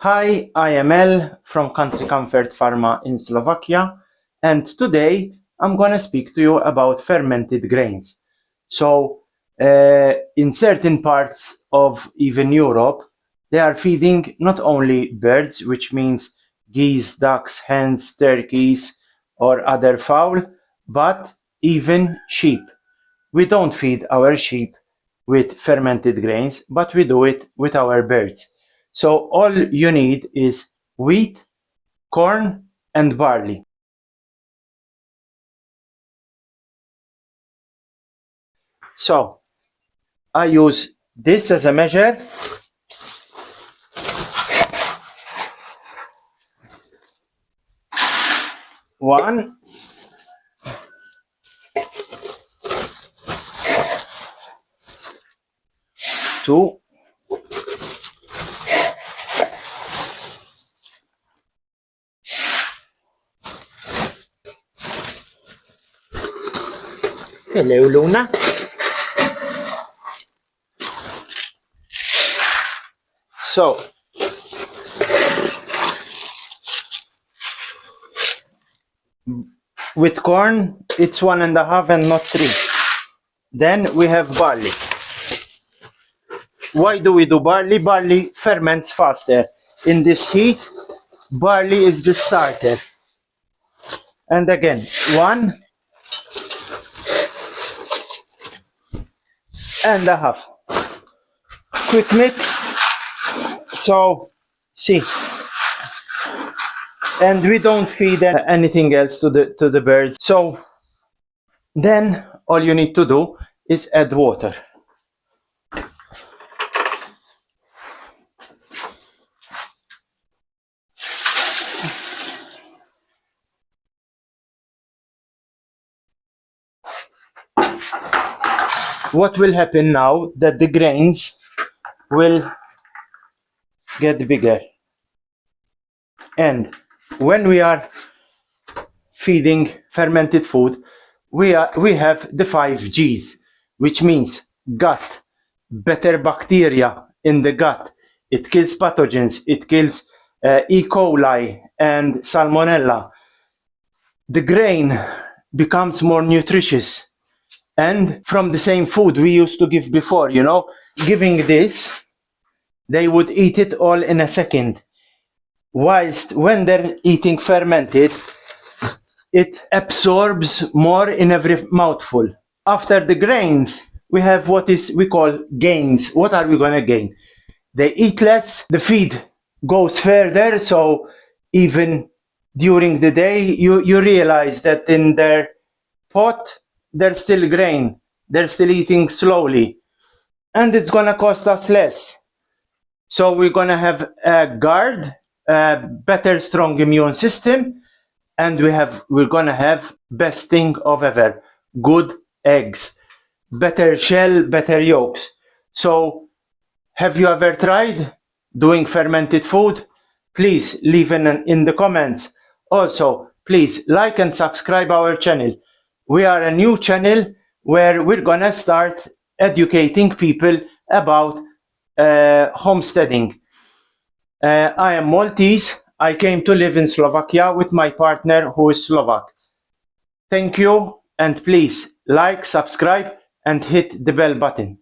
Hi, I am El from Country Comfort Pharma in Slovakia, and today I'm gonna speak to you about fermented grains. So, in certain parts of even Europe, they are feeding not only birds, which means geese, ducks, hens, turkeys, or other fowl, but even sheep. We don't feed our sheep with fermented grains, but we do it with our birds. So all you need is wheat, corn, and barley. So I use this as a measure. One, two, hello Luna. So with corn, it's 1.5 and not 3. Then we have barley. Why do we do barley? Barley ferments faster. In this heat, barley is the starter. And again, 1.5. Quick mix. So, see. And we don't feed anything else to the birds. So then all you need to do is add water. What will happen now that the grains will get bigger, and when we are feeding fermented food, we have the 5 G's, which means gut, better bacteria in the gut. It kills pathogens, it kills E. coli and salmonella. The grain becomes more nutritious, and from the same food we used to give before, giving this, they would eat it all in a second. Whilst when they're eating fermented, it absorbs more in every mouthful. After the grains, we have what we call gains. What are we going to gain? They eat less, the feed goes further, so even during the day, you realize that in their pot, there's still grain. They're still eating slowly. And it's going to cost us less. So we're going to have a guard, a better, strong immune system, and we're going to have best thing of ever, good eggs, better shell, better yolks. So have you ever tried doing fermented food? Please leave in the comments. Also, please like and subscribe our channel. We are a new channel where we're going to start educating people about homesteading. I am Maltese. I came to live in Slovakia with my partner who is Slovak. Thank you, and please like, subscribe, and hit the bell button.